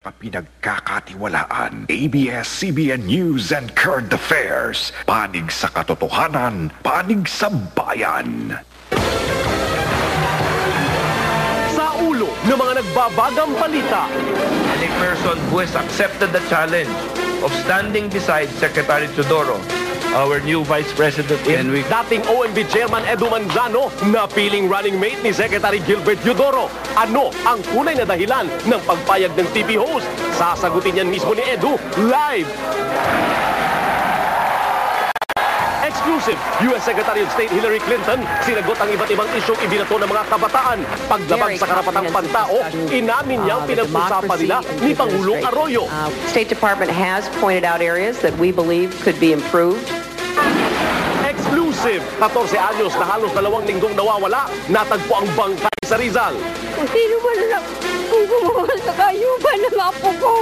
Pinagkakatiwalaan, ABS-CBN News and Current Affairs, panig sa katotohanan, panig sa bayan. Sa ulo ng mga nagbabagang balita, a person who has accepted the challenge of standing beside Secretary Teodoro, our new Vice President dating OMB Chairman Edu Manzano na piling running mate ni Secretary Gilbert Teodoro. Ano ang tunay na dahilan ng pagpayag ng TV host? Sasagutin yan mismo ni Edu live. Exclusive, U.S. Secretary of State Hillary Clinton sinagot ang iba't ibang isyong ibinato ng mga kabataan. Paglabag sa karapatang pantao, inamin niyang pinag-usapan nila ni Pangulong Arroyo. State Department has pointed out areas that we believe could be improved. Exclusive, 14 anyos na halos 2 linggong nawawala, natagpo ang bangkay sa Rizal. Kung sino man lang kung gumawal sa kayuban ng apo ko.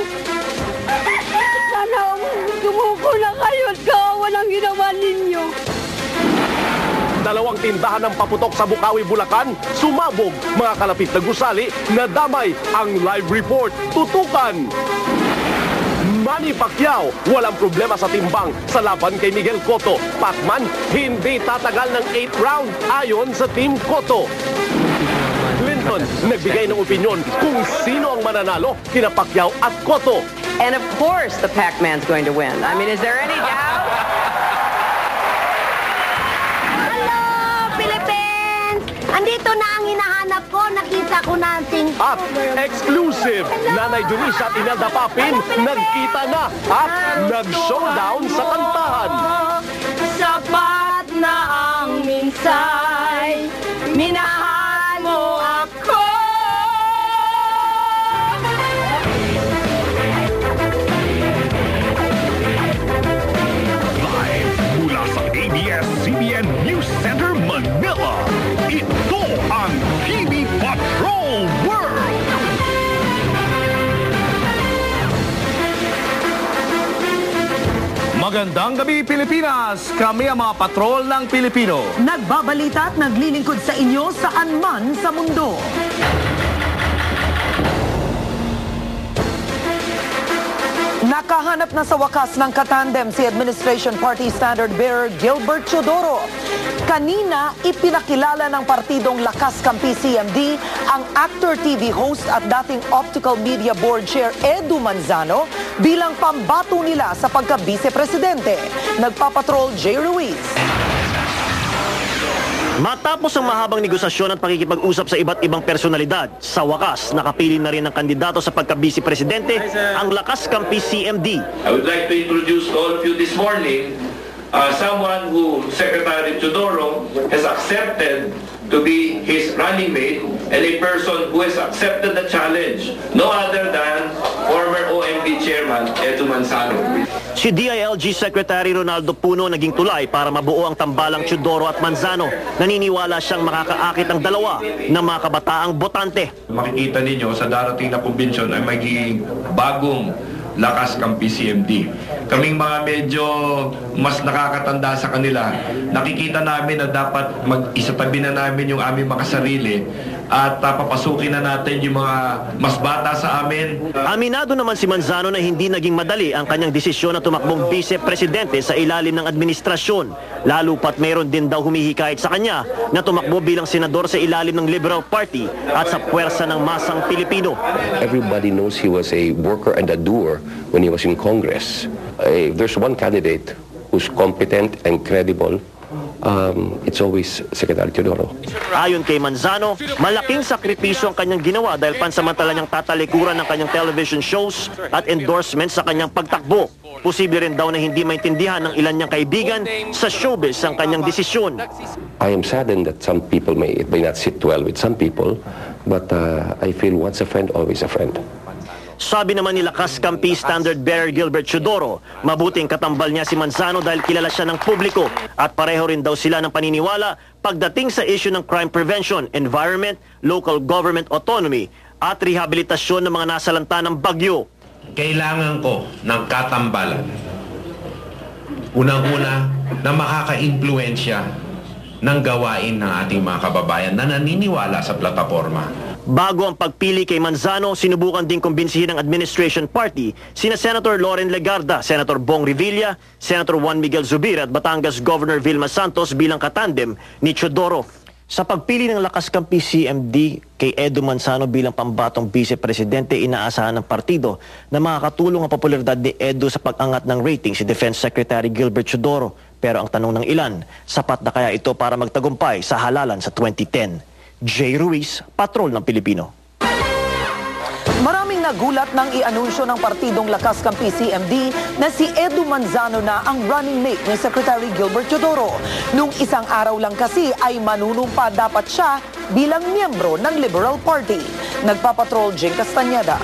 Sana gumuko na kayo at kawawan ang ginawa ninyo. 2 tindahan ng paputok sa Bukawi, Bulacan, sumabog. Mga kalapit na gusali, nadamay ang live report. Tutukan! Manny Pacquiao, walang problema sa timbang sa laban kay Miguel Cotto. Pacman, hindi tatagal ng 8th round ayon sa Team Cotto. Clinton, nagbigay ng opinyon kung sino ang mananalo kina Pacquiao at Cotto. And of course, the Pac-Man's going to win. I mean, is there any doubt? Hello, Philippines! Andito na ang hinahanap ko. Nakita ko na ang At exclusive, Nanay Dionisia at Imelda Papin, nagkita na at nag-showdown sa kantahan. Sapat na ang minsay, minahal mo ako. Live mula sa ABS-CBN News Center, Manila, ito ang TV Patrol World! Magandang gabi, Pilipinas! Kami ang mga patrol ng Pilipino. Nagbabalita at naglilingkod sa inyo saan man sa mundo. Nakahanap na sa wakas ng katandem si Administration Party Standard Bearer Gilbert Teodoro. Kanina, ipinakilala ng partidong Lakas Kampi CMD ang actor TV host at dating Optical Media Board Chair Edu Manzano bilang pambato nila sa pagka-vice-presidente. Nagpapatrol J. Ruiz. Matapos ang mahabang negosasyon at pakikipag-usap sa iba't ibang personalidad, sa wakas, nakapili na rin ng kandidato sa pagka-vice-presidente ang Lakas Kampi CMD. I would like to introduce to all of you this morning someone who Secretary Teodoro has accepted to be his running mate and a person who has accepted the challenge, no other than former OMB Chairman Edu Manzano. Si DILG Secretary Ronaldo Puno naging tulay para mabuo ang tambalang Teodoro at Manzano. Naniniwala siyang makakaakit ang dalawa ng mga kabataang botante. Makikita ninyo sa darating na kumbensyon ay magiging bagong Lakas Kampi CMD. Kaming mga medyo mas nakakatanda sa kanila, nakikita namin na dapat mag-isatabi na namin yung aming makasarili at papasukin na natin yung mga mas bata sa amin. Aminado naman si Manzano na hindi naging madali ang kanyang desisyon na tumakbong vice-presidente sa ilalim ng administrasyon. Lalo pat mayroon din daw humihikayat sa kanya na tumakbo bilang senador sa ilalim ng Liberal Party at sa puwersa ng masang Pilipino. Everybody knows he was a worker and a doer when he was in Congress. If there's one candidate who's competent and credible, it's always Secretary Teodoro. Ayon kay Manzano, malaking sakripisyo ang kanyang ginawa dahil pansamantala niyang tatalikuran ng kanyang television shows at endorsements sa kanyang pagtakbo. Posible rin daw na hindi maintindihan ng ilan niyang kaibigan sa showbiz ang kanyang desisyon. I am saddened that some people it may not sit well with some people, but I feel once a friend, always a friend. Sabi naman ni Lakas Kampi Standard Bearer Gilbert Teodoro, mabuting katambal niya si Manzano dahil kilala siya ng publiko at pareho rin daw sila ng paniniwala pagdating sa issue ng crime prevention, environment, local government autonomy at rehabilitasyon ng mga nasalanta ng bagyo. Kailangan ko ng katambalan. Unang-una na makaka-impluensya ng gawain ng ating mga kababayan na naniniwala sa plataforma. Bago ang pagpili kay Manzano, sinubukan din kumbinsihin ng administration party sina Senator Loren Legarda, Senator Bong Revilla, Senator Juan Miguel Zubir at Batangas Governor Vilma Santos bilang katandem ni Teodoro. Sa pagpili ng lakas kampi CMD kay Edu Manzano bilang pambatong vice-presidente, inaasahan ng partido na makakatulong ang popularidad ni Edu sa pag-angat ng rating si Defense Secretary Gilbert Teodoro. Pero ang tanong ng ilan, sapat na kaya ito para magtagumpay sa halalan sa 2010? Jay Ruiz, Patrol ng Pilipino. Maraming nagulat nang i-anunsyo ng partidong Lakas Kampi CMD na si Edu Manzano na ang running mate ni Secretary Gilbert Teodoro. Nung isang araw lang kasi ay manunumpa dapat siya bilang miyembro ng Liberal Party. Nagpapatrol Jing Castañeda.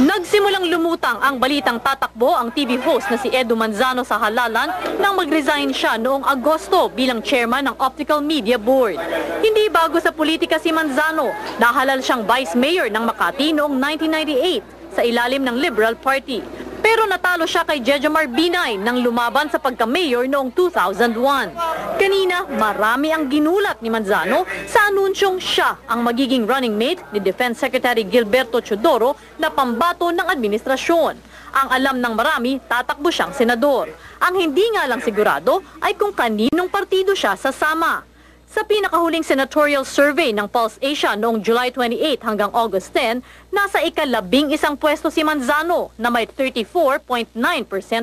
Nagsimulang lumutang ang balitang tatakbo ang TV host na si Edu Manzano sa halalan nang mag-resign siya noong Agosto bilang chairman ng Optical Media Board. Hindi bago sa politika si Manzano, nahalal siyang vice mayor ng Makati noong 1998 sa ilalim ng Liberal Party. Pero natalo siya kay Jejomar Binay nang lumaban sa pagka-mayor noong 2001. Kanina, marami ang ginulat ni Manzano sa anunsyong siya ang magiging running mate ni Defense Secretary Gilberto Teodoro na pambato ng administrasyon. Ang alam ng marami, tatakbo siyang senador. Ang hindi nga lang sigurado ay kung kaninong partido siya sasama. Sa pinakahuling senatorial survey ng Pulse Asia noong July 28 hanggang August 10, nasa ika-11 pwesto si Manzano na may 34.9%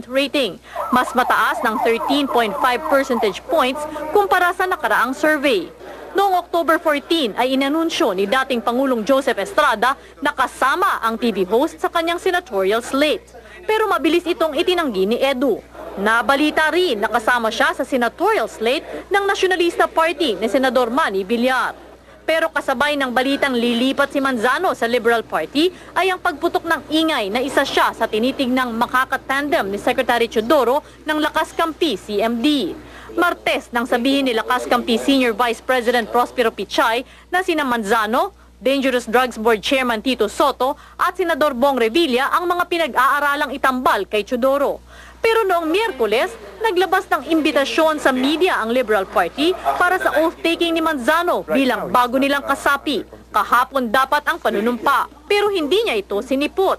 rating. Mas mataas ng 13.5 percentage points kumpara sa nakaraang survey. Noong October 14 ay inanunsyo ni dating Pangulong Joseph Estrada na kasama ang TV host sa kanyang senatorial slate. Pero mabilis itong itinanggi ni Edu. Nabalita rin na kasama siya sa senatorial slate ng Nationalista Party ni Senador Manny Villar. Pero kasabay ng balitang lilipat si Manzano sa Liberal Party ay ang pagputok ng ingay na isa siya sa tinitignang makakatandem ni Secretary Teodoro ng Lakas Kampi CMD. Martes nang sabihin ni Lakas Kampi Senior Vice President Prospero Pichay na sina Manzano, Dangerous Drugs Board Chairman Tito Soto at Senador Bong Revilla ang mga pinag-aaralang itambal kay Teodoro. Pero noong Miyerkules, naglabas ng imbitasyon sa media ang Liberal Party para sa oath-taking ni Manzano bilang bago nilang kasapi. Kahapon dapat ang panunumpa, pero hindi niya ito sinipot.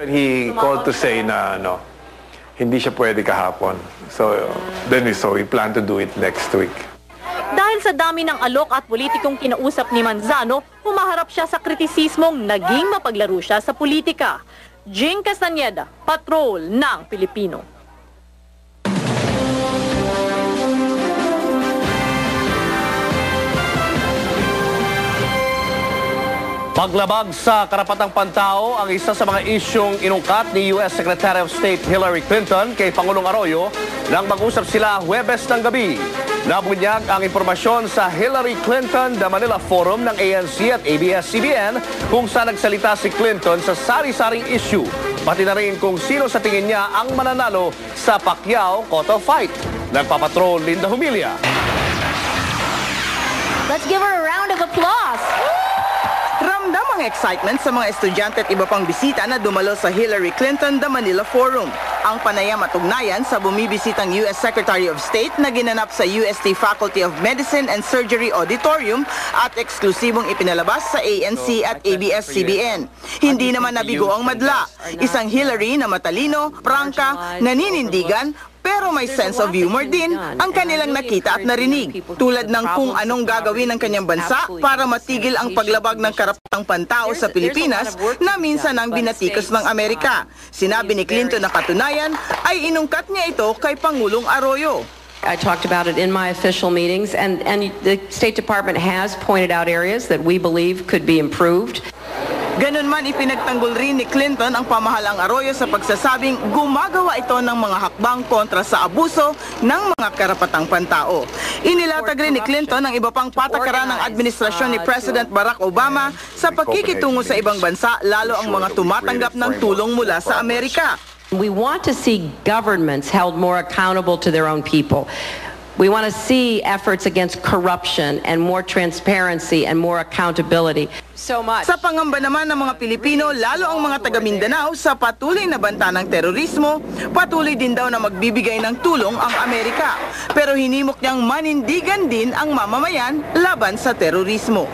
He called to say na hindi siya pwede kahapon. So we plan to do it next week. Dahil sa dami ng alok at politikong kinausap ni Manzano, humaharap siya sa kritisismong naging mapaglaro siya sa politika. Jing Castañeda, Patrol ng Pilipino. Paglabag sa karapatang pantao ang isa sa mga isyong inungkat ni U.S. Secretary of State Hillary Clinton kay Pangulong Arroyo nang mag-usap sila Huwebes ng gabi. Nabunyag ang impormasyon sa Hillary Clinton The Manila Forum ng ANC at ABS-CBN kung saan nagsalita si Clinton sa sari-saring issue, pati na rin kung sino sa tingin niya ang mananalo sa Pacquiao-Cotto fight. Nagpapatrol Linda Humilla. Let's give her a round of applause. Ramdam ang excitement sa mga estudyante at iba pang bisita na dumalo sa Hillary Clinton The Manila Forum. Ang panayam at ugnayan sa bumibisitang U.S. Secretary of State na ginanap sa UST Faculty of Medicine and Surgery Auditorium at eksklusibong ipinalabas sa ANC at ABS-CBN. Hindi naman nabigo ang madla. Isang Hillary na matalino, prangka, naninindigan, pero may sense of humor din ang kanilang nakita at narinig. Tulad ng kung anong gagawin ng kanyang bansa para matigil ang paglabag ng karapatang pantao sa Pilipinas na minsan ang binatikas ng Amerika. Sinabi ni Clinton na katunayan ay inungkat niya ito kay Pangulong Arroyo. I talked about it in my official meetings, and the State Department has pointed out areas that we believe could be improved. Ganun man, ipinagtanggol rin ni Clinton ang pamahalang Arroyo sa pagsasabing gumagawa ito ng mga hakbang kontra sa abuso ng mga karapatang pantao. Inilatag rin ni Clinton ang iba pang patakaran ng administrasyon ni President Barack Obama sa pakikitungo sa ibang bansa, lalo ang mga tumatanggap ng tulong mula sa Amerika. We want to see governments held more accountable to their own people. We want to see efforts against corruption and more transparency and more accountability. Sa pangamba naman ng mga Pilipino, lalo ang mga taga Mindanao sa patuloy na banta ng terorismo, patuloy din daw na magbibigay ng tulong ang Amerika. Pero hinimok niyang manindigan din ang mamamayan laban sa terorismo.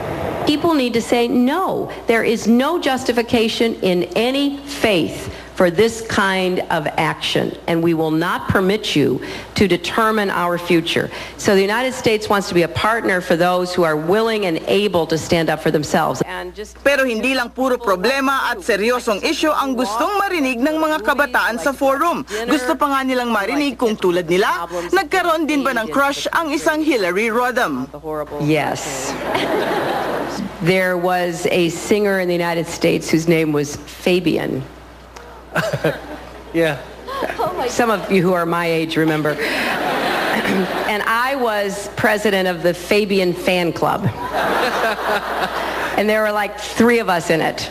People need to say, no, there is no justification in any faith for this kind of action, and we will not permit you to determine our future. So the United States wants to be a partner for those who are willing and able to stand up for themselves. Pero hindi lang puro problema at seryosong issue ang gustong marinig ng mga kabataan sa forum. Gusto pa nga nilang marinig kung tulad nila, nagkaroon din ba ng crush ang isang Hillary Rodham? Yes. There was a singer in the United States whose name was Fabian. Yeah. Some of you who are my age remember. And I was president of the Fabian fan club. And there were like 3 of us in it.